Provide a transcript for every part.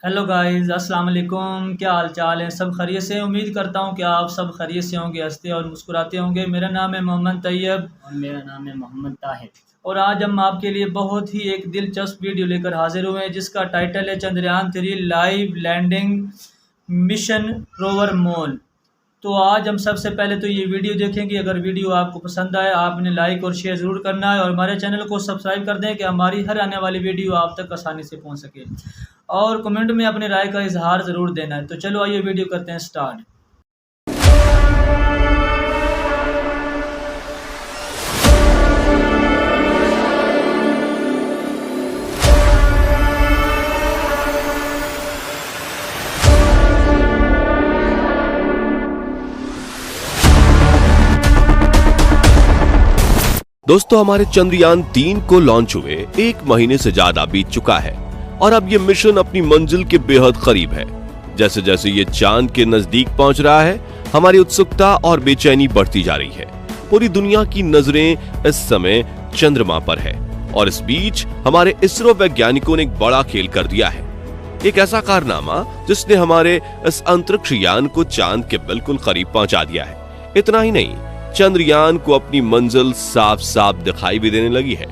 Hello guys, अस्सलाम वालेकुम। क्या हाल चाल है? सब खैरियत से? उम्मीद करता हूँ कि आप सब खैरियत से होंगे, हंसते और मुस्कुराते होंगे। मेरा नाम है मोहम्मद तैयब और मेरा नाम है मोहम्मद ताहिर। और आज हम आपके लिए बहुत ही एक दिलचस्प वीडियो लेकर हाजिर हुए हैं जिसका टाइटल है Chandrayaan 3 live landing mission rover moon. तो आज हम सबसे पहले तो ये वीडियो देखेंगे। अगर वीडियो आपको पसंद आए आपने लाइक और शेयर ज़रूर करना है और हमारे चैनल को सब्सक्राइब कर दें कि हमारी हर आने वाली वीडियो आप तक आसानी से पहुंच सके, और कमेंट में अपनी राय का इजहार ज़रूर देना है। तो चलो आइए वीडियो करते हैं स्टार्ट। दोस्तों, हमारे चंद्रयान 3 को लॉन्च हुए 1 महीने से ज्यादा बीत चुका है और अब ये मिशन अपनी मंजिल के बेहद करीब है। जैसे जैसे ये चांद के नजदीक पहुंच रहा है, हमारी उत्सुकता और बेचैनी बढ़ती जा रही है। पूरी दुनिया की नजरें इस समय चंद्रमा पर है और इस बीच हमारे इसरो वैज्ञानिकों ने एक बड़ा खेल कर दिया है। एक ऐसा कारनामा जिसने हमारे इस अंतरिक्ष यान को चांद के बिल्कुल करीब पहुंचा दिया है। इतना ही नहीं, चंद्रयान को अपनी मंजिल साफ साफ दिखाई भी देने लगी है,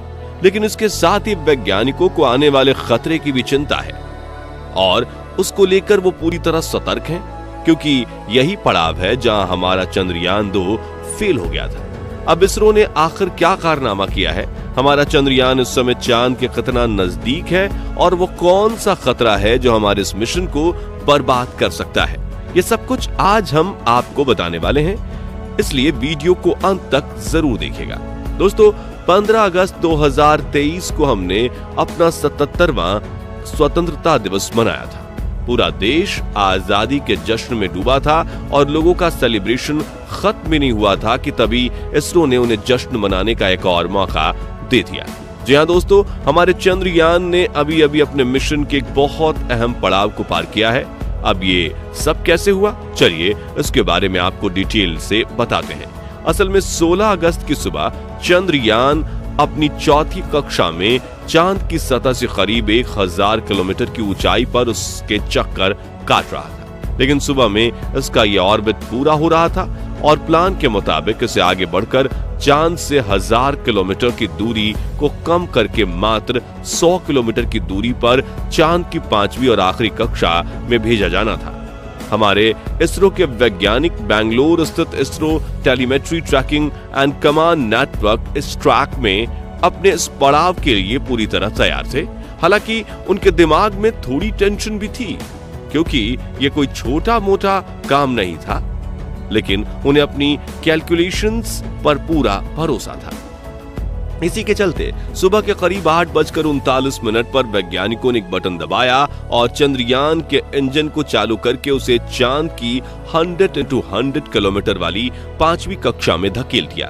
लेकिन इसके साथ ही वैज्ञानिकों को आने वाले खतरे की भी चिंता है और उसको लेकर वो पूरी तरह सतर्क हैं, क्योंकि यही पड़ाव है जहां हमारा चंद्रयान 2 फेल हो गया था। अब इसरो ने आखिर क्या कारनामा किया है? हमारा चंद्रयान इस समय चांद के कितना नजदीक है और वो कौन सा खतरा है जो हमारे इस मिशन को बर्बाद कर सकता है? ये सब कुछ आज हम आपको बताने वाले हैं, इसलिए वीडियो को अंत तक जरूर देखिएगा। दोस्तों, 15 अगस्त 2023 को हमने अपना 77वां स्वतंत्रता दिवस मनाया था। पूरा देश आजादी के जश्न में डूबा था और लोगों का सेलिब्रेशन खत्म भी नहीं हुआ था कि तभी इसरो ने उन्हें जश्न मनाने का एक और मौका दे दिया। जी हाँ दोस्तों, हमारे चंद्रयान ने अभी अभी अपने मिशन के एक बहुत अहम पड़ाव को पार किया है। अब ये सब कैसे हुआ, चलिए इसके बारे में आपको डिटेल से बताते हैं। असल में 16 अगस्त की सुबह चंद्रयान अपनी चौथी कक्षा में चांद की सतह से करीब 1000 किलोमीटर की ऊंचाई पर उसके चक्कर काट रहा था, लेकिन सुबह में इसका यह ऑर्बिट पूरा हो रहा था और प्लान के मुताबिक इसे आगे बढ़कर चांद से 1000 किलोमीटर की दूरी को कम करके मात्र 100 किलोमीटर की दूरी पर चांद की 5वीं और आखिरी कक्षा में भेजा जाना था। हमारे इसरो के वैज्ञानिक बेंगलुरु स्थित ISRO telemetry tracking and command network इस ट्रैक में अपने इस पड़ाव के लिए पूरी तरह तैयार थे। हालांकि उनके दिमाग में थोड़ी टेंशन भी थी, क्योंकि ये कोई छोटा मोटा काम नहीं था, लेकिन उन्हें अपनी कैलकुलेशंस पर पूरा भरोसा था। इसी के चलते सुबह के करीब 8:39 पर वैज्ञानिकों ने एक बटन दबाया और चंद्रयान के इंजन को चालू करके उसे चांद की 100x100 किलोमीटर वाली 5वीं कक्षा में धकेल दिया।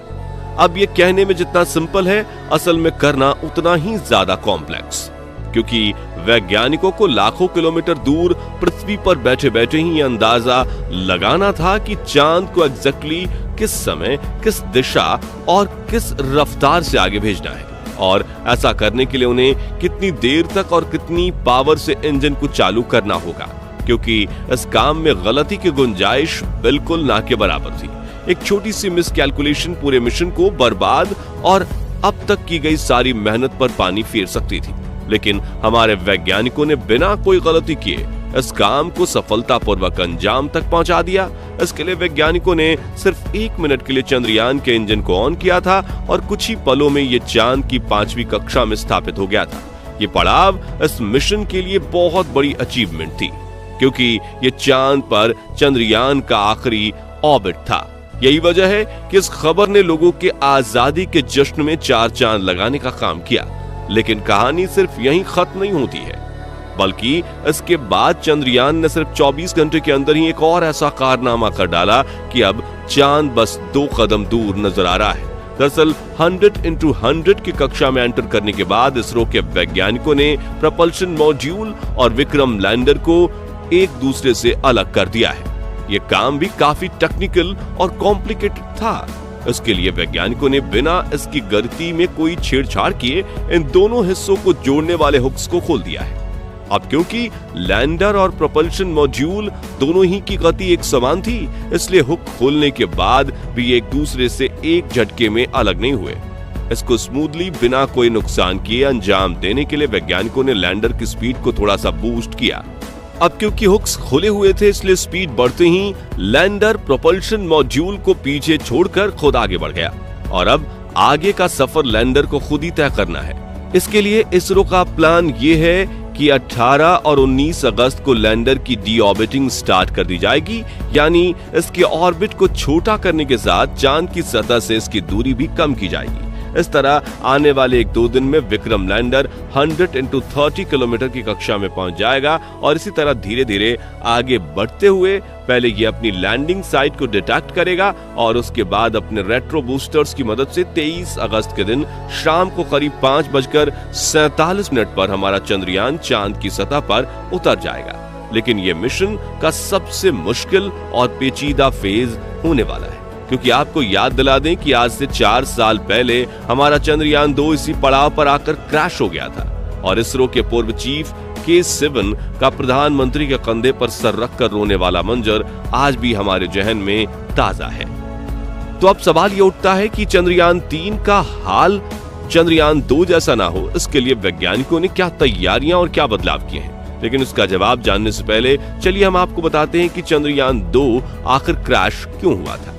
अब ये कहने में जितना सिंपल है, असल में करना उतना ही ज्यादा कॉम्प्लेक्स, क्योंकि वैज्ञानिकों को लाखों किलोमीटर दूर पृथ्वी पर बैठे बैठे ही अंदाजा लगाना था कि चांद को एग्जैक्टली किस समय, किस दिशा और किस रफ्तार से आगे भेजना है, और ऐसा करने के लिए उन्हें कितनी देर तक और कितनी पावर से इंजन को चालू करना होगा, क्योंकि इस काम में गलती की गुंजाइश बिल्कुल ना के बराबर थी। एक छोटी सी मिस कैलकुलेशन पूरे मिशन को बर्बाद और अब तक की गई सारी मेहनत पर पानी फेर सकती थी। लेकिन हमारे वैज्ञानिकों ने बिना कोई गलती किए इस काम को सफलतापूर्वक अंजाम तक पहुंचा दिया। इसके लिए वैज्ञानिकों ने सिर्फ 1 मिनट के लिए चंद्रयान के इंजन को ऑन किया था और कुछ ही पलों में ये चांद की 5वीं कक्षा में स्थापित हो गया था। ये पड़ाव इस मिशन के लिए बहुत बड़ी अचीवमेंट थी, क्योंकि ये चांद पर चंद्रयान का आखिरी ऑर्बिट था। यही वजह है कि इस खबर ने लोगों के आजादी के जश्न में 4 चांद लगाने का काम किया। लेकिन कहानी सिर्फ यहीं खत्म नहीं होती है, बल्कि इसके बाद चंद्रयान ने सिर्फ 24 घंटे के अंदर ही एक और ऐसा कारनामा कर डाला कि अब चांद बस 2 कदम दूर नजर आ रहा है। दरअसल 100x100 की कक्षा में एंटर करने के बाद इसरो के वैज्ञानिकों ने प्रपल्शन मॉड्यूल और विक्रम लैंडर को एक दूसरे से अलग कर दिया है। ये काम भी काफी टेक्निकल और कॉम्प्लिकेटेड था। इसके लिए वैज्ञानिकों ने बिना इसकी गति में कोई छेड़छाड़ किए इन दोनों हिस्सों को जोड़ने वाले हुक्स को खोल दिया है अब क्योंकि लैंडर और प्रोपल्शन मॉड्यूल दोनों ही की गति एक समान थी, इसलिए हुक खोलने के बाद भी एक दूसरे से एक झटके में अलग नहीं हुए। इसको स्मूथली बिना कोई नुकसान किए अंजाम देने के लिए वैज्ञानिकों ने लैंडर की स्पीड को थोड़ा सा बूस्ट किया। अब क्योंकि हुक्स खोले हुए थे, इसलिए स्पीड बढ़ते ही लैंडर प्रोपल्शन मॉड्यूल को पीछे छोड़कर खुद आगे बढ़ गया और अब आगे का सफर लैंडर को खुद ही तय करना है। इसके लिए इसरो का प्लान ये है कि 18 और 19 अगस्त को लैंडर की डीऑर्बिटिंग स्टार्ट कर दी जाएगी, यानी इसके ऑर्बिट को छोटा करने के साथ चांद की सतह से इसकी दूरी भी कम की जाएगी। इस तरह आने वाले 1-2 दिन में विक्रम लैंडर 100 × 30 किलोमीटर की कक्षा में पहुंच जाएगा और इसी तरह धीरे धीरे आगे बढ़ते हुए पहले ये अपनी लैंडिंग साइट को डिटेक्ट करेगा और उसके बाद अपने रेट्रो बूस्टर्स की मदद से 23 अगस्त के दिन शाम को करीब 5:47 पर हमारा चंद्रयान चांद की सतह पर उतर जाएगा। लेकिन ये मिशन का सबसे मुश्किल और पेचीदा फेज होने वाला है, क्योंकि आपको याद दिला दें कि आज से 4 साल पहले हमारा चंद्रयान 2 इसी पड़ाव पर आकर क्रैश हो गया था और इसरो के पूर्व चीफ K-7 का प्रधानमंत्री के कंधे पर सर रखकर रोने वाला मंजर आज भी हमारे जहन में ताजा है। तो अब सवाल ये उठता है कि चंद्रयान 3 का हाल चंद्रयान 2 जैसा ना हो, इसके लिए वैज्ञानिकों ने क्या तैयारियां और क्या बदलाव किए हैं। लेकिन इसका जवाब जानने से पहले चलिए हम आपको बताते हैं कि चंद्रयान 2 आखिर क्रैश क्यों हुआ था।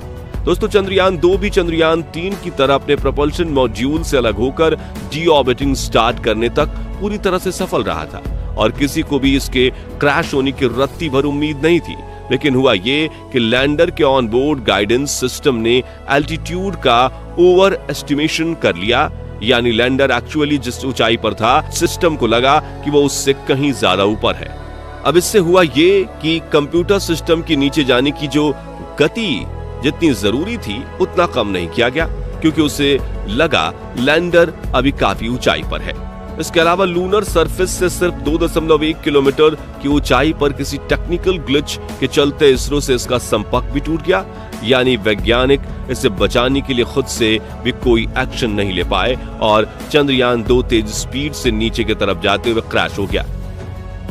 दोस्तों, चंद्रयान 2 भी चंद्रयान 3 की तरह अपने प्रोपल्शन मॉड्यूल से अलग होकर डीऑर्बिटिंग स्टार्ट करने तक पूरी तरह से सफल रहा था और किसी को भी इसके क्रैश होने की रत्ती भर उम्मीद नहीं थी। लेकिन हुआ ये कि लैंडर के ऑन बोर्ड गाइडेंस सिस्टम ने एल्टीट्यूड का ओवर एस्टिमेशन कर लिया, यानी लैंडर एक्चुअली जिस ऊंचाई पर था सिस्टम को लगा कि वो उससे कहीं ज्यादा ऊपर है। अब इससे हुआ ये कि कंप्यूटर सिस्टम के नीचे जाने की जो गति जितनी जरूरी थी उतना कम नहीं किया गया, क्योंकि उसे लगा लैंडर अभी काफी ऊंचाई पर है। इसके अलावा लूनर सरफेस से सिर्फ 2.1 किलोमीटर की ऊंचाई पर किसी टेक्निकल ग्लिच के चलते इसरो से इसका संपर्क भी टूट गया, यानी वैज्ञानिक इसे बचाने के लिए खुद से भी कोई एक्शन नहीं ले पाए और चंद्रयान 2 तेज स्पीड से नीचे की तरफ जाते हुए क्रैश हो गया।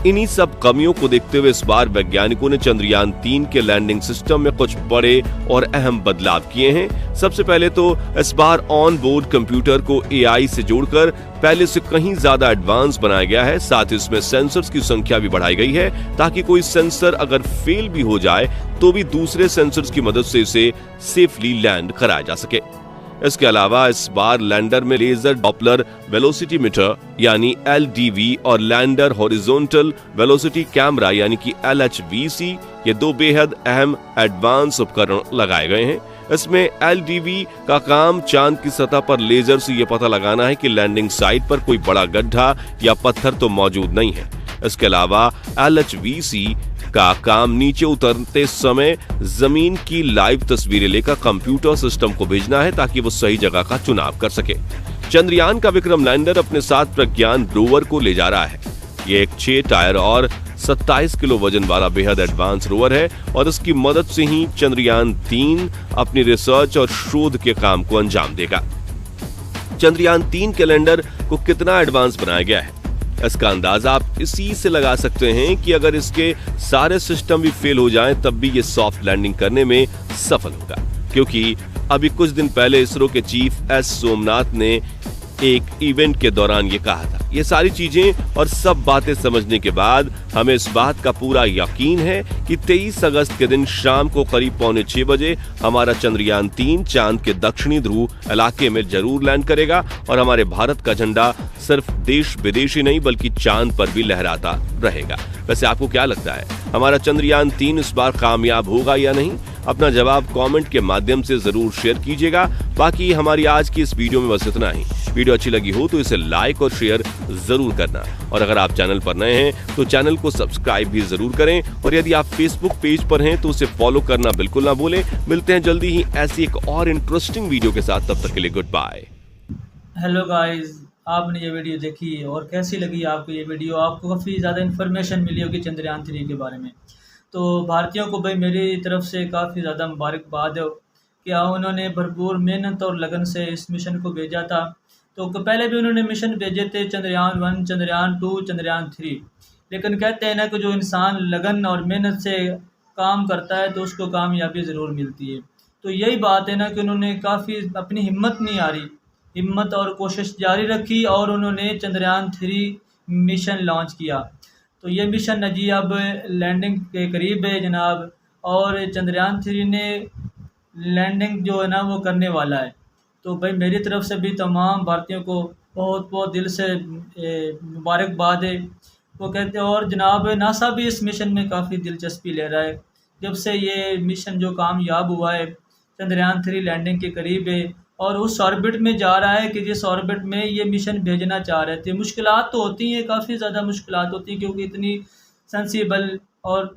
इन्हीं सब कमियों को देखते हुए इस बार वैज्ञानिकों ने चंद्रयान 3 के लैंडिंग सिस्टम में कुछ बड़े और अहम बदलाव किए हैं। सबसे पहले तो इस बार ऑन बोर्ड कंप्यूटर को AI से जोड़कर पहले से कहीं ज्यादा एडवांस बनाया गया है। साथ ही इसमें सेंसर्स की संख्या भी बढ़ाई गई है ताकि कोई सेंसर अगर फेल भी हो जाए तो भी दूसरे सेंसर्स की मदद से इसे सेफली लैंड कराया जा सके। इसके अलावा इस बार लैंडर में लेजर डॉपलर वेलोसिटी मीटर यानी LDV और लैंडर हॉरिजॉन्टल वेलोसिटी कैमरा यानी कि LHVC, ये 2 बेहद अहम एडवांस उपकरण लगाए गए हैं। इसमें LDV का काम चांद की सतह पर लेजर से यह पता लगाना है कि लैंडिंग साइट पर कोई बड़ा गड्ढा या पत्थर तो मौजूद नहीं है। इसके अलावा LHVC का काम नीचे उतरते समय जमीन की लाइव तस्वीरें लेकर कंप्यूटर सिस्टम को भेजना है ताकि वो सही जगह का चुनाव कर सके। चंद्रयान का विक्रम लैंडर अपने साथ प्रज्ञान रोवर को ले जा रहा है। ये एक 6 टायर और 27 किलो वजन वाला बेहद एडवांस रोवर है और इसकी मदद से ही चंद्रयान 3 अपनी रिसर्च और शोध के काम को अंजाम देगा। चंद्रयान 3 के लैंडर को कितना एडवांस बनाया गया है, इसका अंदाजा आप इसी से लगा सकते हैं कि अगर इसके सारे सिस्टम भी फेल हो जाएं तब भी ये सॉफ्ट लैंडिंग करने में सफल होगा, क्योंकि अभी कुछ दिन पहले इसरो के चीफ S सोमनाथ ने एक इवेंट के दौरान ये कहा था। ये सारी चीजें और सब बातें समझने के बाद हमें इस बात का पूरा यकीन है कि 23 अगस्त के दिन शाम को करीब 5:45 बजे हमारा चंद्रयान 3 चांद के दक्षिणी ध्रुव इलाके में जरूर लैंड करेगा और हमारे भारत का झंडा सिर्फ देश विदेश ही नहीं बल्कि चांद पर भी लहराता रहेगा। वैसे आपको क्या लगता है, हमारा चंद्रयान 3 इस बार कामयाब होगा या नहीं? अपना जवाब कमेंट के माध्यम से जरूर शेयर कीजिएगा। बाकी हमारी आज की इस वीडियो में बस इतना ही। वीडियो अच्छी लगी हो तो इसे लाइक और शेयर जरूर करना और अगर आप चैनल पर नए हैं तो चैनल को सब्सक्राइब भी जरूर करें और यदि आप फेसबुक पेज पर हैं तो उसे फॉलो करना बिल्कुल ना भूलें। मिलते हैं जल्दी ही ऐसी एक और इंटरेस्टिंग वीडियो के साथ, तब तक के लिए गुड बाय। हेलो गाइस, आपने ये वीडियो देखी और कैसी लगी आपको ये वीडियो? आपको काफ़ी ज़्यादा इन्फॉर्मेशन मिली होगी चंद्रयान 3 के बारे में। तो भारतीयों को भाई मेरी तरफ से काफ़ी ज़्यादा मुबारकबाद है कि उन्होंने भरपूर मेहनत और लगन से इस मिशन को भेजा था। तो पहले भी उन्होंने मिशन भेजे थे, चंद्रयान 1, चंद्रयान 2, चंद्रयान 3, लेकिन कहते हैं ना कि जो इंसान लगन और मेहनत से काम करता है तो उसको कामयाबी ज़रूर मिलती है। तो यही बात है ना कि उन्होंने काफ़ी अपनी हिम्मत नहीं हारी, हिम्मत और कोशिश जारी रखी और उन्होंने चंद्रयान-3 मिशन लॉन्च किया। तो ये मिशन है जी अब लैंडिंग के करीब है जनाब, और चंद्रयान-3 ने लैंडिंग जो है ना वो करने वाला है। तो भाई मेरी तरफ से भी तमाम भारतीयों को बहुत बहुत दिल से मुबारकबाद है। वो कहते हैं, और जनाब नासा भी इस मिशन में काफ़ी दिलचस्पी ले रहा है। जब से ये मिशन जो कामयाब हुआ है, चंद्रयान-3 लैंडिंग के करीब है और उस ऑर्बिट में जा रहा है कि जिस ऑर्बिट में ये मिशन भेजना चाह रहे थे। मुश्किलात तो होती हैं, काफ़ी ज़्यादा मुश्किलात होती हैं, क्योंकि इतनी सेंसिबल और